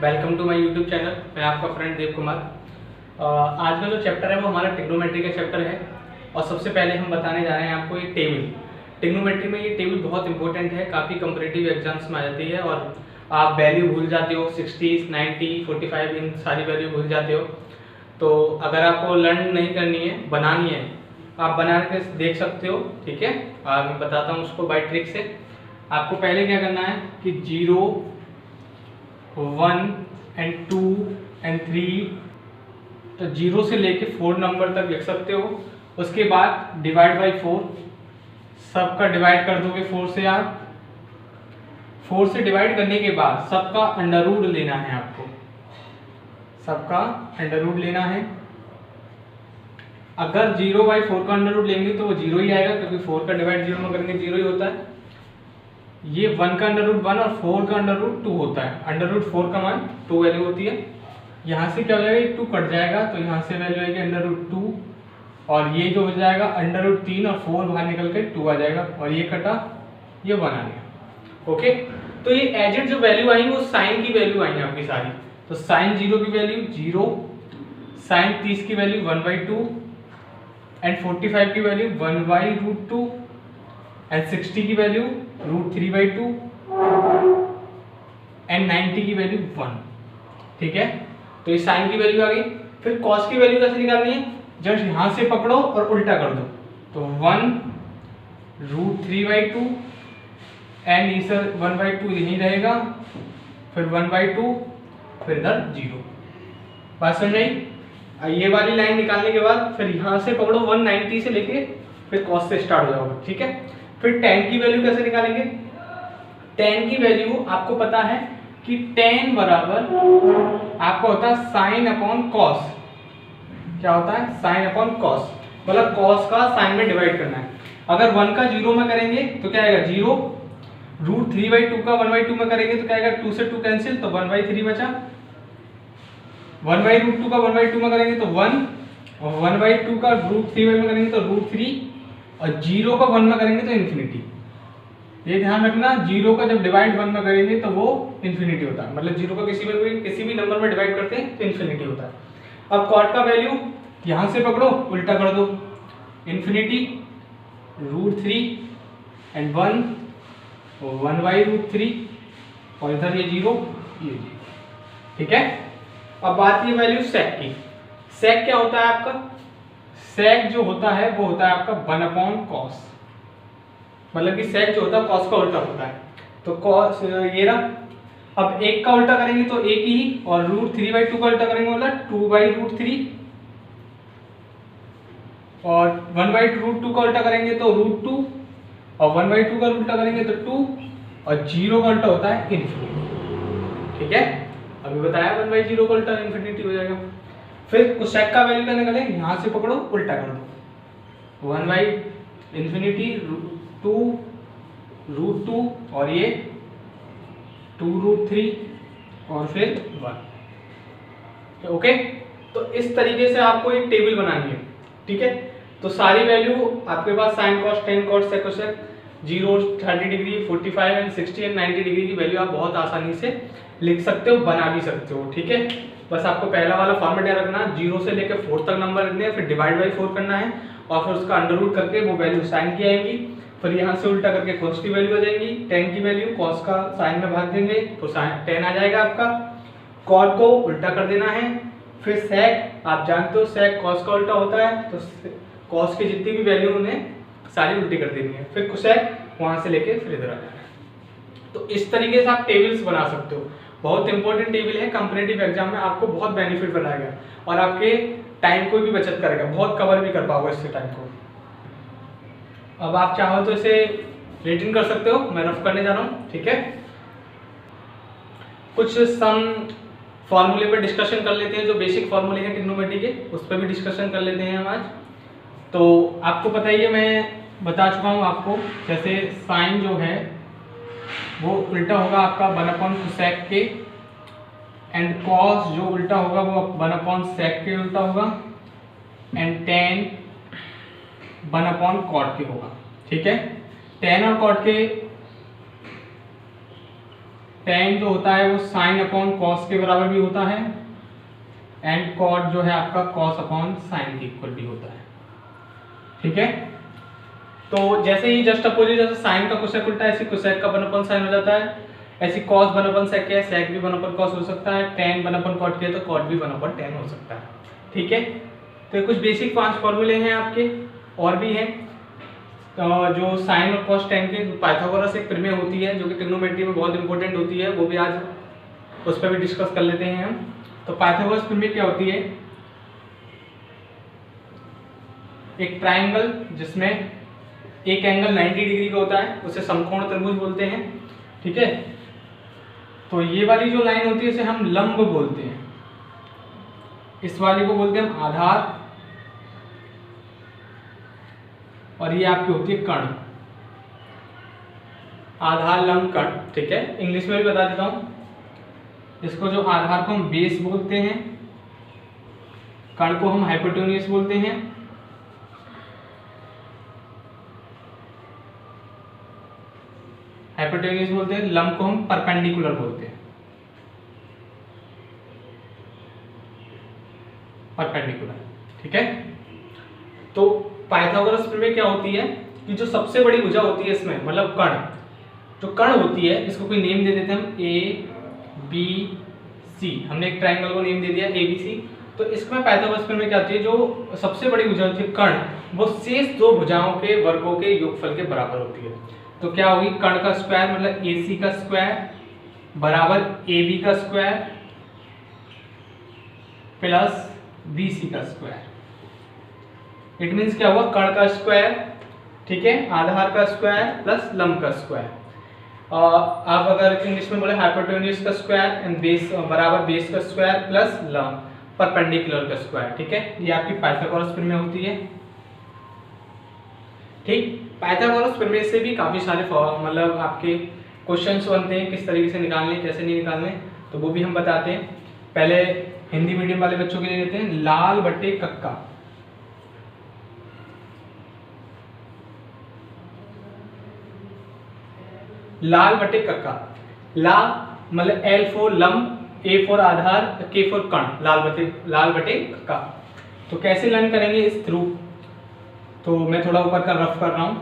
Welcome to my YouTube channel. मैं आपका friend Dev Kumar. आज का जो चैप्टर है वो हमारा ट्रिग्नोमेट्री का चैप्टर है। और सबसे पहले हम बताने जा रहे हैं आपको ये टेबल। ट्रिग्नोमेट्री में ये टेबल बहुत इंपॉर्टेंट है, काफ़ी कम्पिटिटिव एग्जाम्स में आ जाती है और आप वैल्यू भूल जाते हो, 60, 90, 45 इन सारी वैल्यू भूल जाते हो। तो अगर आपको लर्न नहीं करनी है, बनानी है, आप बना के देख सकते हो। ठीक है, मैं बताता हूँ उसको बाय ट्रिक से। आपको पहले क्या करना है कि 0, 1 and 2 and 3, तो 0 से लेके 4 नंबर तक लिख सकते हो। उसके बाद डिवाइड बाई 4, सबका डिवाइड कर दोगे 4 से। आप 4 से डिवाइड करने के बाद सबका अंडर रूट लेना है आपको, सबका अंडर रूट लेना है। अगर 0/4 का अंडर रूट लेंगे तो वो 0 ही आएगा, क्योंकि 4 का डिवाइड 0 में करेंगे 0 ही होता है। ये 1 का अंडर रूट 1 और 4 का अंडर रूट 2 होता है। अंडर रूट 4 का मान 2 वैल्यू होती है। यहाँ से क्या हो जाएगा, 2 कट जाएगा तो यहाँ से वैल्यू आएगी अंडर रूट 2, और ये जो हो जाएगा अंडर रूट 3 और 4 बाहर निकल के 2 आ जाएगा, और ये कटा, ये 1 आ गया। ओके, तो ये एजेड जो वैल्यू आई वो साइन की वैल्यू आई आपकी सारी। तो साइन 0 की वैल्यू 0, साइन 30 की वैल्यू 1/2 एंड 45 की वैल्यू 1/√2 एंड 60 की वैल्यू √3/2 एंड 90 की वैल्यू 1। ठीक है, तो ये साइन की वैल्यू आ गई। फिर कॉस की वैल्यू कैसे निकालनी है, जस्ट यहां से पकड़ो और उल्टा कर दो। तो 1√3/2 एंड इस 1/2 यही रहेगा, फिर 1/2, फिर इधर 0। बात समझ आई। ये वाली लाइन निकालने के बाद फिर यहां से पकड़ो 190 से लेके फिर कॉस से स्टार्ट हो जाओगे। ठीक है, फिर tan की वैल्यू कैसे निकालेंगे। tan की वैल्यू आपको पता है कि tan बराबर आपको होता है साइन अपॉन कॉस। क्या होता है, साइन अपॉन कॉस, मतलब कॉस का साइन में डिवाइड करना है। अगर 1 का 0 में करेंगे तो क्या आएगा 0, √3/2 का 1/2 में करेंगे तो क्या आएगा, 2 से 2 कैंसिल, तो 1/3 बचा। 1/√2 का 1/2 में करेंगे तो 1, और 1/2 का √3 में करेंगे तो √3, और 0 का 1 में करेंगे तो इन्फिनिटी। ये ध्यान रखना, 0 का जब डिवाइड 1 में करेंगे तो वो इन्फिनिटी होता है, मतलब 0 का किसी भी नंबर में डिवाइड करते हैं तो इन्फिनिटी होता है। अब कॉट का वैल्यू यहां से पकड़ो, उल्टा कर दो, इन्फिनिटी √3 एंड 1, 1/√3, और इधर ये 0, ये 0। ठीक है, अब बात ये वैल्यू सेक की। सेक क्या होता है आपका, सेक जो होता है वो होता है आपका 1/cos, मतलब कि सेक जो होता है कॉस का उल्टा होता है। तो कॉस ये रहा। अब 1 का उल्टा करेंगे तो 1 ही, और √3/2 का उल्टा करेंगे मतलब 2/√3, और 1/√2 का उल्टा करेंगे तो √2, और 1/2 का उल्टा करेंगे तो 2, और 0 का उल्टा होता है इन्फिनिटी। ठीक है, अभी बताया 1/0 का उल्टा इन्फिनिटी हो जाएगा। फिर कोसेक का वैल्यू क्या निकालें, यहां से पकड़ो उल्टा कर दो, 1/∞, 2√2, और ये 2√3, और फिर 1। ओके, तो इस तरीके से आपको एक टेबल बनानी है। ठीक है, तो सारी वैल्यू आपके पास sin cos, tan cos, sec cosec, 0, 30 degree, 45 and 60 and 90 degree की वैल्यू आप बहुत आसानी से लिख सकते हो, बना भी सकते हो। ठीक है, बस आपको पहला वाला फॉर्मेट याद रखना, 0 से लेकर 4 तक नंबर रखने हैं, फिर डिवाइड बाई 4 करना है, और फिर उसका अंडर रूट करके वो वैल्यू साइन की आएगी, फिर यहाँ से उल्टा करके कॉस की वैल्यू आ जाएगी, टेन की वैल्यू कॉस का साइन में भाग देंगे तो साइन 10 आ जाएगा आपका। कॉट को उल्टा कर देना है। फिर सेक, आप जानते हो सेक कॉस का उल्टा होता है, तो कॉस की जितनी भी वैल्यू उन्हें सारी उल्टी कर देनी है। फिर कोसेक वहां से लेके फिर इधर आ जाना है। तो इस तरीके से आप टेबल्स बना सकते हो। बहुत इंपॉर्टेंट टेबल है, कॉम्पिटिटिव एग्जाम में आपको बहुत बेनिफिट बनाएगा और आपके टाइम को भी बचत करेगा, बहुत कवर भी कर पाओगे इससे टाइम को। अब आप चाहो तो इसे रिटन कर सकते हो, मैं रफ करने जा रहा हूँ। ठीक है, कुछ सम फॉर्मूले पे डिस्कशन कर लेते हैं, जो बेसिक फॉर्मूले हैं ट्रिग्नोमेट्री के, उस पर भी डिस्कशन कर लेते हैं हम आज। तो आपको पता ही है, मैं बता चुका हूँ आपको, जैसे साइन जो है वो उल्टा होगा आपका 1/cosec के, एंड कॉस जो उल्टा होगा वो 1/sec के उल्टा होगा, एंड tan 1/cot के होगा। ठीक है, tan और cot के tan जो होता है वो sin अपॉन cos के बराबर भी होता है, एंड cot जो है आपका cos अपॉन sin के इक्वल भी होता है। ठीक है, तो जैसे ही जस्ट अपोजिट, जैसे sin का कोसेक उल्टा है, ऐसे कोसेक का 1 sin हो जाता है, ऐसी cos 1 sec है, sec भी 1 cos हो सकता है, tan 1 cot के तो cot भी 1 tan हो सकता है। ठीक है, तो ये कुछ बेसिक 5 फॉर्मूले हैं आपके, और भी हैं जो sin और cos tan के पाइथागोरस एक प्रमेय होती है जो कि ट्रिग्नोमेट्री में बहुत इंपॉर्टेंट होती है, वो भी आज उस पर भी डिस्कस कर लेते हैं हम। तो पाइथागोरस प्रमेय क्या होती है? एक ट्राइंगल जिसमें एक एंगल 90 डिग्री का होता है उसे समकोण त्रिभुज बोलते हैं। ठीक है, तो ये वाली जो लाइन होती है इसे हम लंब बोलते हैं, इस वाली को बोलते हैं हम आधार, और ये आपकी होती है कर्ण, आधार लंब कर्ण। ठीक है, इंग्लिश में भी बता देता हूं, इसको जो आधार को हम बेस बोलते हैं, कर्ण को हम हाइपोटेन्यूज बोलते हैं, हाइपोटेन्यूज बोलते हैं, लंब को हम परपेंडिकुलर बोलते हैं, परपेंडिकुलर। ठीक है, तो पाइथागोरस प्रमेय क्या होती है कि जो सबसे बड़ी भुजा होती है इसमें, मतलब कर्ण, जो कर्ण होती है इसको कोई नेम दे देते हैं हम ए बी सी, हमने एक ट्राइंगल को नेम दे दिया ए बी सी। तो इसमें पाइथागोरस प्रमेय क्या होती है, जो सबसे बड़ी भुजा होती है कर्ण, वो शेष दो भुजाओं के वर्गों के योगफल के बराबर होती है। तो क्या होगी, कर्ण का स्क्वायर मतलब ए सी का स्क्वायर बराबर ए बी का स्क्वायर प्लस बी सी का स्क्वायर। इट मीन्स क्या हुआ, कर्ण का स्क्वायर, ठीक है, आधार का स्क्वायर प्लस लंब का स्क्वायर। आप अगर इंग्लिश में बोले हाइपोटेन्यूज का स्क्वायर एंड बेस बराबर बेस का स्क्वायर प्लस लंब परपेंडिकुलर का स्क्वायर। ठीक है, ये आपकी पाइथागोरस प्रमेय होती है। ठीक, पाइथागोरस प्रमेय से भी काफी सारे मतलब आपके क्वेश्चंस बनते हैं, किस तरीके से निकालने कैसे नहीं निकालने, तो वो भी हम बताते हैं। पहले हिंदी मीडियम वाले बच्चों के लिए लेते हैं, लाल बटे कक्का। लाल बटे कक्का, ला मतलब एल फॉर लंब, ए फॉर आधार, के फॉर कर्ण, लाल बटे कक्का। तो कैसे लर्न करेंगे इस थ्रू, तो मैं थोड़ा ऊपर का रफ कर रहा हूं।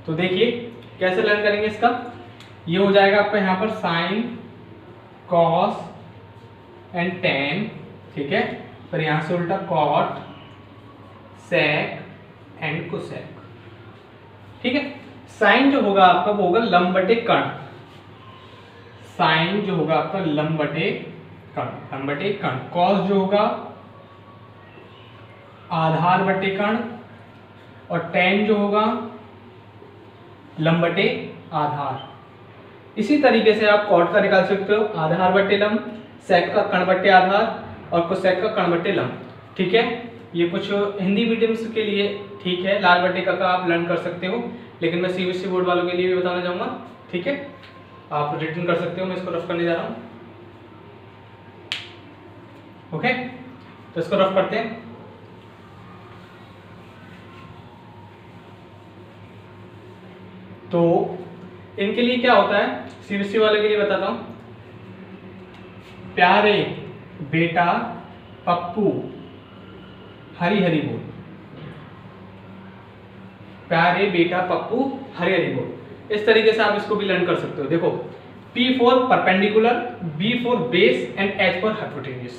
तो देखिए कैसे लर्न करेंगे इसका, ये हो जाएगा आपका यहाँ पर साइन कॉस एंड टेन। ठीक है, पर यहां से उल्टा कॉट सेक एंड कोसेक। ठीक है, साइन जो होगा आपका वो होगा लंब बटे कर्ण, साइन जो होगा आपका लंब बटे कर्ण, लंब बटे कर्ण। कॉस जो होगा आधार बटे कर्ण, और टेन जो होगा लंब बटे आधार। इसी तरीके से आप कॉट का निकाल सकते हो, आधार बटे लंब, सेक का कर्ण बटे आधार, और कोसेक का कर्ण बटे लंब। ठीक है, ये कुछ हिंदी मीडियम्स के लिए ठीक है, लाल बटे का आप लर्न कर सकते हो, लेकिन मैं सीबीएसई बोर्ड वालों के लिए भी बताना चाहूंगा। ठीक है, आप रिटर्न कर सकते हो, मैं इसको रफ करने जा रहा हूं। ओके, तो इसको रफ करते हैं। तो इनके लिए क्या होता है, सीबीएसई वाले के लिए बताता हूं। प्यारे बेटा पप्पू हरी हरी बोल, प्यारे बेटा पप्पू हरी हरी बोल। इस तरीके से आप इसको भी लर्न कर सकते हो। देखो, P for perpendicular, B for base and H for hypotenuse.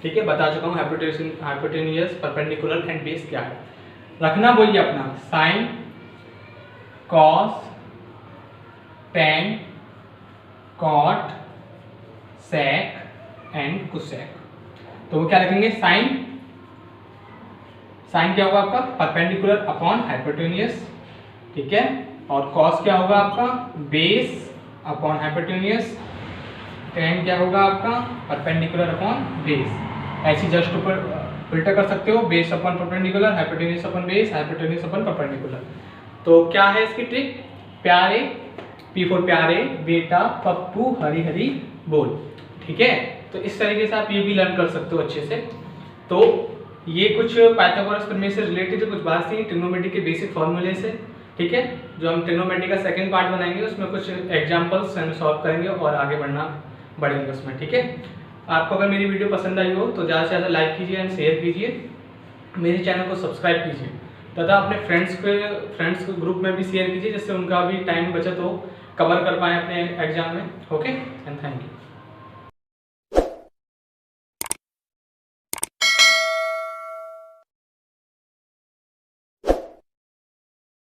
ठीक है, बता चुका हूं हाइपोटेन्यूज, परपेंडिकुलर एंड बेस क्या है। रखना वही अपना sine cos tan cot sec and cosec. तो वो क्या लिखेंगे, साइन, साइन क्या होगा आपका परपेंडिकुलर अपॉन हाइपोटेन्यूज। ठीक है, और कॉस क्या होगा आपका बेस अपॉन हाइपोटेन्यूज, टेन क्या होगा आपका परपेंडिकुलर अपॉन बेस। ऐसी जस्ट ऊपर उल्टा कर सकते हो, base upon perpendicular, hypotenuse upon base, hypotenuse upon perpendicular. तो क्या है इसकी ट्रिक, प्यारे, पी फॉर प्यारे बेटा पप्पू हरी हरी बोल। ठीक है, तो इस तरीके से आप ये भी लर्न कर सकते हो अच्छे से। तो ये कुछ पाइथागोरस प्रमेय से रिलेटेड कुछ बात थी ट्रिग्नोमेट्री के बेसिक फॉर्मूले से, ठीक है। जो हम ट्रिग्नोमेट्री का सेकंड पार्ट बनाएंगे उसमें कुछ एग्जांपल्स हम सॉल्व करेंगे और आगे बढ़ेंगे उसमें, ठीक है। आपको अगर मेरी वीडियो पसंद आई हो तो ज़्यादा से ज़्यादा लाइक कीजिए एंड शेयर कीजिए, मेरे चैनल को सब्सक्राइब कीजिए तथा अपने फ्रेंड्स के ग्रुप में भी शेयर कीजिए जिससे उनका भी टाइम बचत हो, कवर कर पाएँ अपने एग्जाम में। Okay and thank you.